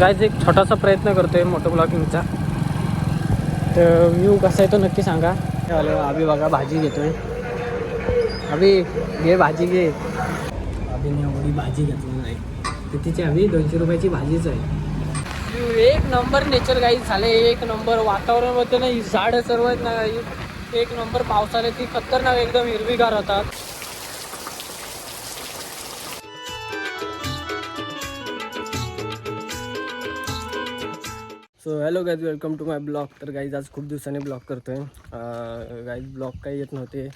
Guys एक छोटासा प्रयत्न करतोय मोटो ब्लॉगिंगचा. तर व्ह्यू कसा आहे तो नक्की सांगा. अभि बघा भाजी घेतोय. अभि घे भाजी घे. अभिने एवढी भाजी घेतली नाही. कितीची अभि? 200 रुपयाची भाजीच आहे. एक नंबर नेचर गाईज झाले. एक नंबर वातावरण होतं ना. ही झाडं सर्व आहेत ना. एक नंबर पावसाने ती खतरनाक एकदम हिरवीगार होतात. So hello guys, welcome to my blog. तर गाईज आज खूप दिवसांनी ब्लॉग करतो आहे. गाईज ब्लॉग काही येत नव्हते,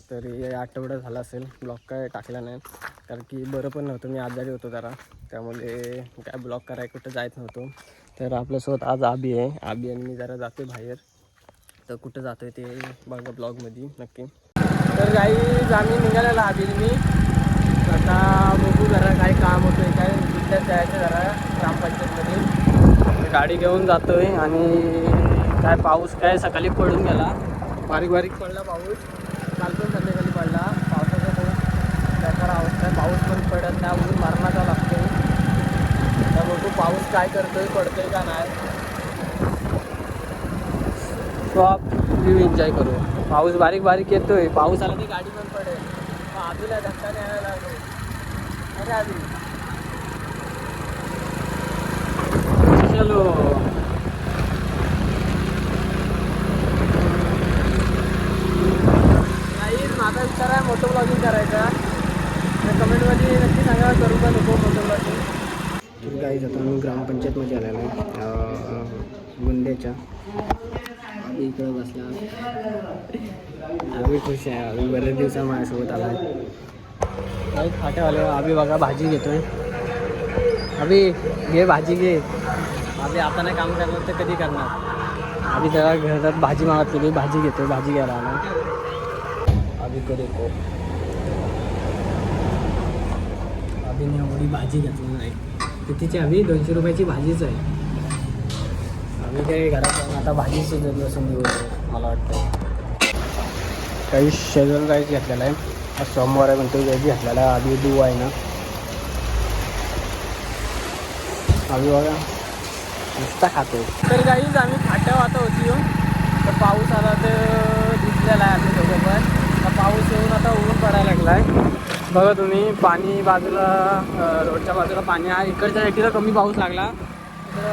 तरी आठवडा झाला असेल ब्लॉग काय टाकला नाही. कारण की बरं पण नव्हतं, मी आजारी होतो जरा, त्यामुळे काय ब्लॉग करायला कुठं जायच नव्हतो. तर आपल्यासोबत आज आबी आहे. आबी आणि मी जरा जातो बाहेर. तर कुठं जातो आहे ते बघा ब्लॉगमध्ये नक्की. तर गाईज आम्ही निघालेला आबी मी. आता बघू जरा काय काम होतं आहे, काय जिल्ह्यात जायचं जरा ग्रामपंचायतमध्ये. गाडी घेऊन जातोय आणि काय पाऊस काय सकाळी पडून गेला, बारीक बारीक पडला पाऊस. काल पण संध्याकाळी पडला. पावसाचा खूप बेकार अवस्था आहे. पाऊस पण पडत नाही, ऊन मारण्याचा लागतोय. तर बघू पाऊस काय करतोय, पडतोय का नाही. सो आप व्ह्यू एन्जॉय करू. पाऊस बारीक बारीक येतोय. पाऊस आला की गाडी पण पडेल. आजूला धक्का द्यायला लागतो. अरे आधी चलो. माझा विचार आहे मोटो ब्लॉगिंग करायचा. तर कमेंटमध्ये नक्की सांगा, करू का नको मोटो ब्लॉगिंग. तर गाईज आता आम्ही ग्रामपंचायतमध्ये आलेलो आहे, गुंड्याच्या. आम्ही इकडं बसला. आम्ही खुश आहे. आम्ही बरेच दिवसा माझ्यासोबत आला आहे. काही फाट्यावाले आम्ही बघा भाजी घेतोय. अभि घे भाजी घे. आम्ही आता नाही काम करणार तर कधी करणार. आम्ही जरा घरात भाजी मागतली, भाजी घेतो. भाजी घ्यायला आला अभि को देखो. अभिने एवढी भाजी घेतली नाही. कितीची अभि? 200 रुपयाची भाजीच आहे. आम्ही काही घरात जाऊन आता भाजी शिजत बसून देऊ मला वाटतं. काही शेजून राईस घेतलेला आहे. आज सोमवार आहे पण तो व्हेज घेतलेला आहे. आधी दूव आहे ना. आम्ही बघा नुसता खातो. तर काहीच आम्ही फाट्यावर आता होती. तर पाऊस आला तर भिजलेला आहे आम्ही दोघं पण. आता पाऊस येऊन आता ऊन पडायला लागला आहे. बघा तुम्ही पाणी बाजूला, रोडच्या बाजूला पाणी आहे. इकडच्या साईडला कमी पाऊस लागला, इकडं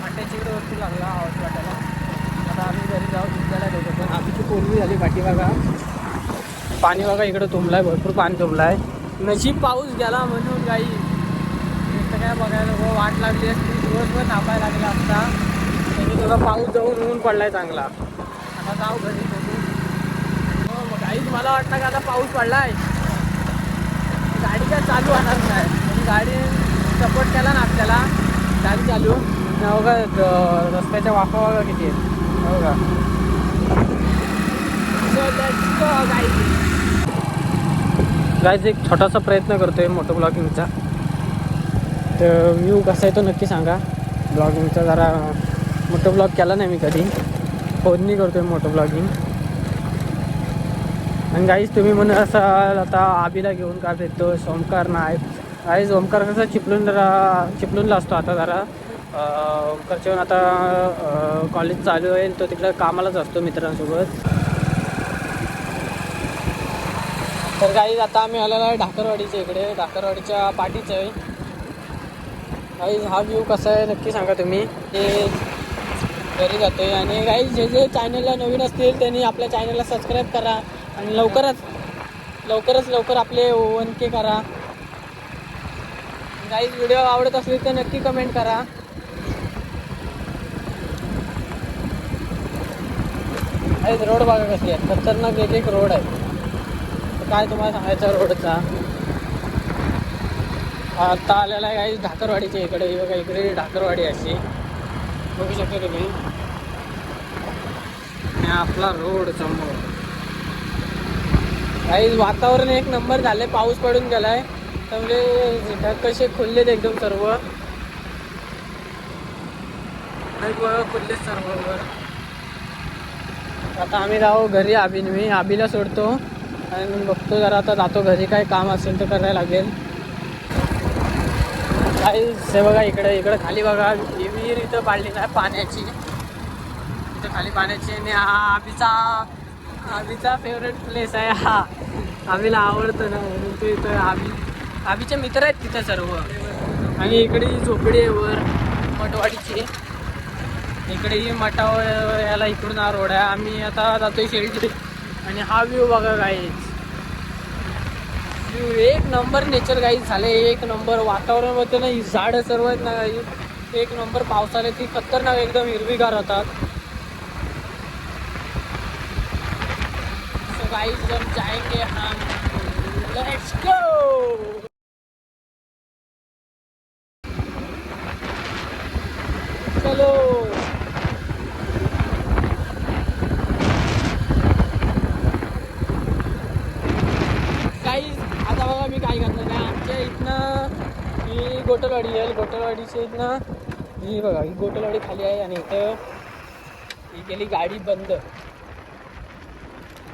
फाट्याच्या इकडे वरती लागला आवाज वाटायला. आता आम्ही घरी जाऊ भिजलेला आहे दोघं पण. आमची पूर्वी झाली पाठी बघा. पाणी बघा इकडं तुंबलं आहे, भरपूर पाणी तुंबलं आहे. नशीब पाऊस गेला म्हणून काही काय बघायला वाट लागली असती. दिवसभर थांबायला लागला असता. त्यांनी थोडा पाऊस जाऊन ऊन पडलाय चांगला. आता जाऊ घरी बघू. हो मग काहीच मला वाटतं का आता पाऊस पडलाय, गाडी काय चालू होणार नाही. गाडी सपोर्ट केला ना आपल्याला, गाडी चालू बघा. रस्त्याच्या वाफा बघा किती आहेत बघा. गाईज एक छोटासा प्रयत्न करतोय मोटो ब्लॉगिंगचा. तर व्ह्यू कसा आहे तो नक्की सांगा. ब्लॉगिंगचा जरा मोटो ब्लॉग केला नाही मी कधी, फोननी करतोय मोटो ब्लॉगिंग. आणि गाईज तुम्ही म्हणत असाल आता आबीला घेऊन का भेटतो, ओमकार नाही. गाईज ओमकार कसा चिपळूणला असतो आता जरा. ओमकारच्या आता कॉलेज चालू आहे, तो तिकडं कामालाच असतो मित्रांसोबत. तर गाईज आता आम्ही आलेलो आहे ढाकरवाडीच्या इकडे, ढाकरवाडीच्या पाठीचं आहे. गाईज हा व्ह्यू कसा आहे नक्की सांगा तुम्ही. ते घरी जातो आहे. आणि गाईज जे चॅनलला नवीन असतील त्यांनी आपल्या चॅनलला सबस्क्राईब करा आणि लवकर आपले 1K करा. गाईज व्हिडिओ आवडत असले तर नक्की कमेंट करा. गाईज रोड बघा कशी आहे, खतरनाक एक रोड आहे. काय तुम्हाला सांगायचं रोडचा. आता आलेला आहे काही ढाकरवाडीच्या इकडे बघा. इकडे ढाकरवाडी अशी बघू शकता तुम्ही. आपला रोड समोर. काही वातावरण एक नंबर झाले. पाऊस पडून गेलाय त्यामुळे ढग कसे खुललेत एकदम सर्व. खुलले सर्व. आता आम्ही जाऊ घरी. मी आबीला सोडतो आणि बघतो जरा आता जातो घरी. काय काम असेल तर करायला लागेल. गाईस हे बघा इकडे खाली बघा विहीर इथं पाडलेली आहे पाण्याची. इथं खाली पाण्याची आणि हा आबीचा फेवरेट प्लेस आहे हा. आबीला आवडतं ना म्हणून ते इथं आबीचे मित्र आहेत तिथं सर्व. आणि इकडे ही झोपडी आहे वर मठवाडीची. इकडे ही मठावर याला इकडून हा रोड आहे. आम्ही आता जातोय शेळटी. आणि हा व्ह्यू बघा गाईज. व्ह्यू एक नंबर नेचर गाईज झाले. एक नंबर वातावरण होतं ना. ही झाडं सर्व आहेत ना गाईज एक नंबर. पावसाने ती खतरनाक एकदम हिरवीगार होतात. सो गाईज जब जाएंगे हम. Let's go. चलो. गाईज आता बघा मी काय करणार आहे. आमच्या इथनं ही गोटलवाडी आहे. गोटलवाडीच्या इथनं ही बघा ही गोटलवाडी खाली आहे. आणि इथं ही गेली गाडी बंद.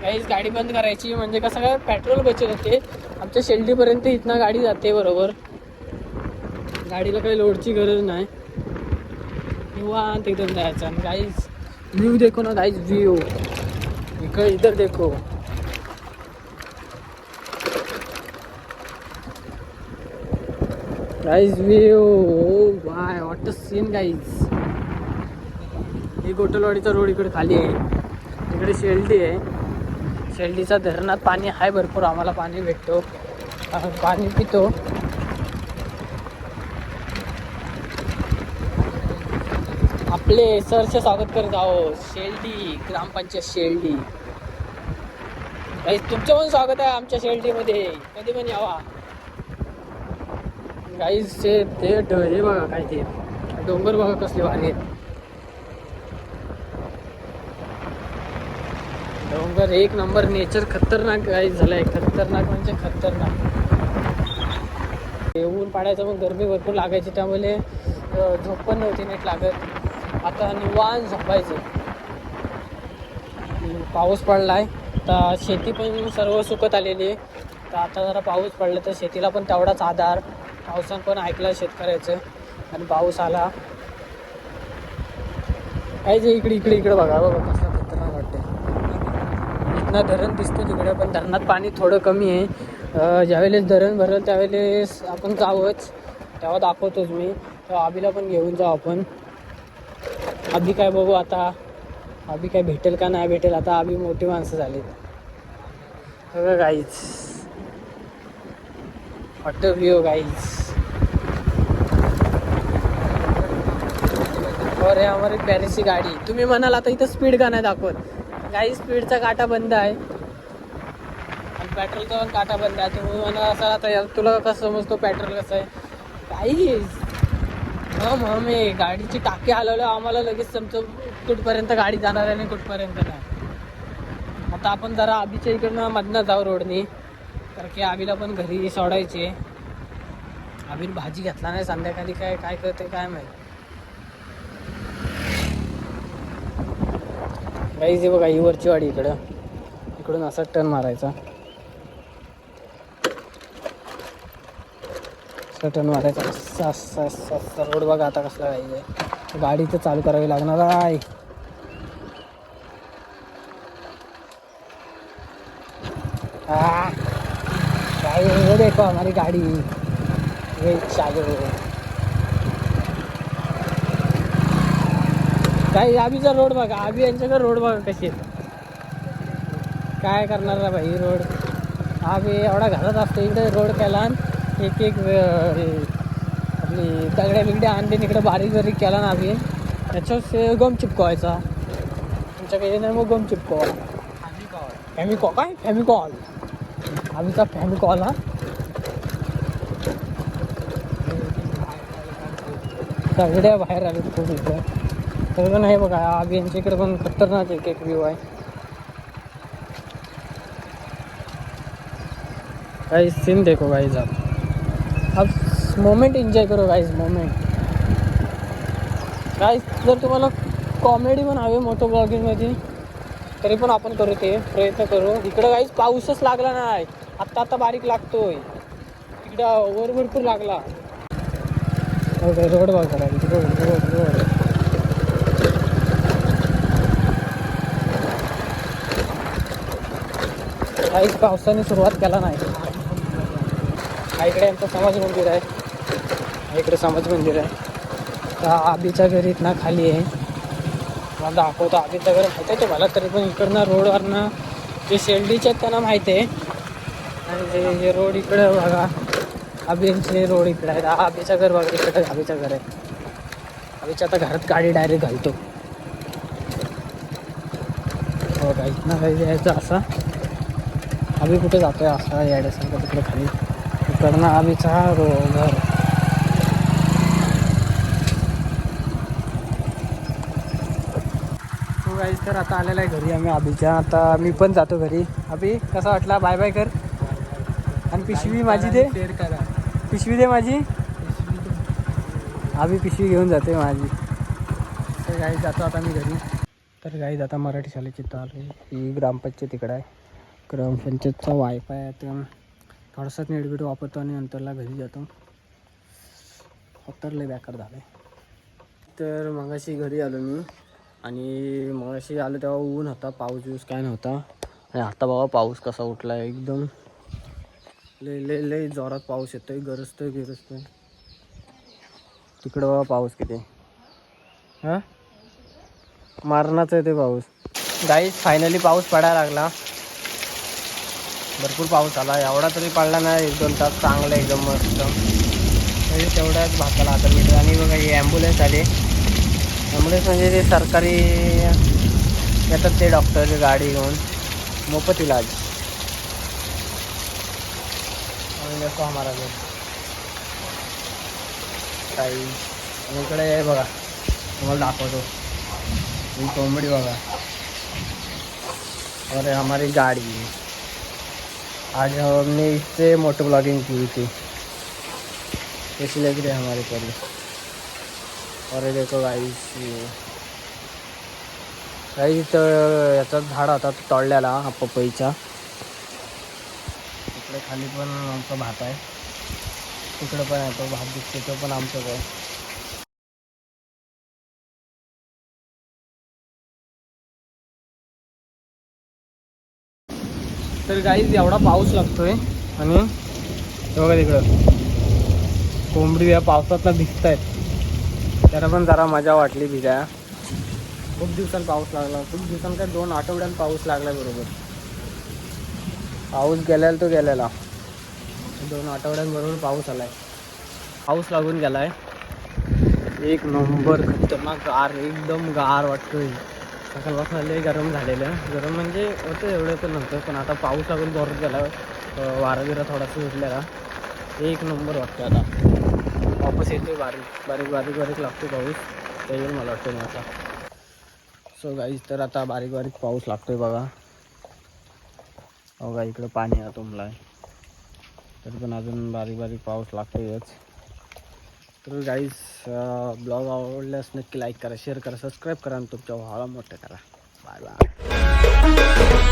गाईज गाडी बंद करायची म्हणजे कसं काय पेट्रोल बचत होते. आमच्या शेल्डीपर्यंत इथनं गाडी जाते बरोबर. गाडीला काही लोडची गरज नाही. निवांत एकदम जायचं. आणि गाईज व्ह्यू देखो ना गाईज. व्ह्यू इधर देखो. Guys view. Oh boy what a scene guys. ही गोटलवाडीचा रोड इकडे खाली आहे. इकडे शेल्डी आहे. शेल्डीचा धरणात पाणी आहे भरपूर. आम्हाला पाणी भेटतो. पाणी पितो. आपले सरचे स्वागत करत आहोत. शेल्डी ग्रामपंचायत शेल्डी. गाईज तुमचं पण स्वागत आहे आमच्या शेल्डीमध्ये. कधी पण यावा. गाईज ते हे बघा काय ते डोंगर बघा कसले भारी आहेत. डोंगर एक नंबर. नेचर खतरनाक गाईज झालंय. खतरनाक म्हणजे खतरनाक. ऊन पाडायचं पण गरमी भरपूर लागायची त्यामुळे झोप पण नव्हती नीट लागत. आता निवांत झोपायचं. पाऊस पडलाय तर शेती पण सर्व सुकत आलेली आहे. तर आता जरा पाऊस पडला तर शेतीला पण तेवढाच आधार. पावसानं पण ऐकलं शेतकऱ्याचं. आणि पाऊस आला काहीच. इकडे बघा कसं खतरनाक वाटते. इथनं धरण दिसतं तिकडे पण धरणात पाणी थोडं कमी आहे. ज्यावेळेस धरण भरलं त्यावेळेस आपण जावंच. तेव्हा दाखवतोच मी. तेव्हा आबीला पण घेऊन जाऊ आपण. आबी काय बघू आता. आबी काय भेटेल का नाही भेटेल. आता आबी मोठी माणसं झालीत बघा guys. What a view guys. और है हमारी प्यारीची गाडी. तुम्ही म्हणाल आता इथं स्पीड का नाही दाखवत. गाई स्पीडचा काटा बंद आहे आणि पेट्रोलचा पण काटा बंद आहे. तुम्ही म्हणाल असं आता यार तुला कसं समजतो पेट्रोल कसं आहे. गाईज हम हे गाडीची टाकी हलवलं आम्हाला लगेच समजतो कुठपर्यंत गाडी जाणार आहे आणि कुठपर्यंत नाही. आता आपण जरा आबीच्या इकडनं मधनं जाऊ रोडनी. कारण की आबीला पण घरी सोडायचे. आबीने भाजी घेतला नाही संध्याकाळी. काय करते काय माहिती. गाईज हे बघा ही वरची वाडी इकडून असा टर्न मारायचा. टर्न मारायचा असा रोड बघा आता कसला गाईज. गाडी तर चालू करावी लागणार आहे. गाड़ी देखो हमारी गाड़ी ये चालू. काही आबीचा रोड बघा. आबी यांच्याकडे रोड बघा कशी. काय करणार ना भाई रोड. आबी एवढा घालत असतो इकडे रोड केला. एक आपली दगड्या बिगड्या आणली इकडे बारीक केला ना आबी. त्याच्यावर गम चिपकवायचा. तुमच्याकडे नाही मग गम चिपकवा. फॅमिकॉल आबीचा फॅमिकॉल हा. दगड्या बाहेर आले खूप इकडं. तर नाही बघा आबी यांच्या इकडे पण खतरनाक एक व्ह्यू आहे. गाइस सीन देखो गाइस. आप मोमेंट एन्जॉय करो गाइस. Moment guys. जर तुम्हाला कॉमेडी पण हवे मोठं ब्लॉगिंगमध्ये तरी पण आपण करू ते प्रयत्न करू. इकडं गाइस पाऊसच लागला नाही. आत्ता बारीक लागतोय. इकडं वर भरपूर लागला. रोड बघा रोड रोड रोड. काहीच पावसाने सुरुवात केला नाही. इकडे आमचं समाज मंदिर आहे. इकडे समाज मंदिर आहे. तर आबीच्या घरी इथनं खाली आहे. मला दाखवतो आबीचं घर माहिती आहे तुम्हाला, तरी पण इकडनं रोडवरनं जे शेल्डीचे आहेत त्यांना माहिती आहे. आणि हे रोड इकडं बघा, आबींचे रोड इकडे आहेत. आबीचं घर बघा इकडे आबीचं घर आहे. आबीच्या आता घरात गाडी डायरेक्ट घालतो. हो का, इथनं काही यायचं असा आम्ही कुठे जातोय असा यायसारखं तिकडे खाली. इकडनं आबीचा घर. तो गाईस तर आता आलेला आहे घरी आम्ही आबीच्या. आता मी पण जातो घरी. अभि कसा वाटला, बाय बाय कर. आणि पिशवी माझी दे, शेअर करा. पिशवी दे माझी. आम्ही पिशवी घेऊन जाते माझी. तर गाईस जातो आता मी घरी. तर गाईस आता मराठी शाळेची आलो. ही ग्रामपंचायत तिकडे आहे. ग्रामपंचायतचा वायफाय आहे तर थोडासाच नेटबीट वापरतो आणि नंतरला घरी जातो. लय बेकार झालं आहे. तर मगाशी घरी आलो मी आणि मगाशी आलो तेव्हा ऊन होता, पाऊस बिऊस काय नव्हता. आणि आता बाबा पाऊस कसा उठला आहे एकदम. लय जोरात पाऊस येतोय, गरजतोय. तिकडं बाबा पाऊस किती हां मारणाचं आहे ते पाऊस. गाईस फायनली पाऊस पडायला लागला. भरपूर पाऊस आला. एवढा तरी पडला नाही, 1-2 तास चांगलं एकदम मस्त. म्हणजे तेवढ्याच भाताला आता मिळतं. आणि बघा ही ॲम्ब्युलन्स आली. ॲम्ब्युलन्स म्हणजे ते सरकारी येतात ते डॉक्टरची गाडी घेऊन मोफत इलाज. देखो हमारा घर काही. आणि इकडे बघा तुम्हाला दाखवतो ही कॉमेडी बघा. और हमारी गाड़ी आज हमने इससे मोटो ब्लॉगिंग की थी, कैसी लग रही है हमारे परी. और ये देखो गाइस, इथं याचा झाड होता तो तोडलेला पपईचा. इकडे खाली पण आमचा भात आहे. तिकडे पण आहे तो भात दिसतो, तो पण आमचाच आहे. तर गाईज एवढा पाऊस लागतोय आणि बघा तिकडं कोंबडी या पावसातला भिजत आहेत. त्याला पण जरा मजा वाटली भिजाया. खूप दिवसांनी पाऊस लागला. खूप दिवसांनी काय 2 आठवड्यात पाऊस लागला बरोबर. पाऊस गेलेला तो गेलेला. 2 आठवड्यांबरोबर पाऊस आलाय. पाऊस लागून गेलाय. एक नंबर खतरनाक गार, एकदम गार वाटतोय. सकाळपासून लय गरम झालेलं. गरम म्हणजे होतं एवढं तर नव्हतं, पण आता पाऊस लागून जोरात गेला. वारा बिरा थोडासा सुटलेला. एक नंबर वाटतं. आता वापस येते बारीक लागतो पाऊस. ते येईल मला वाटतं आता. सो गाईज तर आता बारीक पाऊस लागतोय बघा. बघा इकडं पाणी आहे तुंबलाय. तरी पण अजून बारीक पाऊस लागतोयच. तर गाईज ब्लॉग आवडल्यास नक्की लाईक करा, शेअर करा, सबस्क्राईब करा आणि तुमच्या भावाला मोठं करा. Bye bye.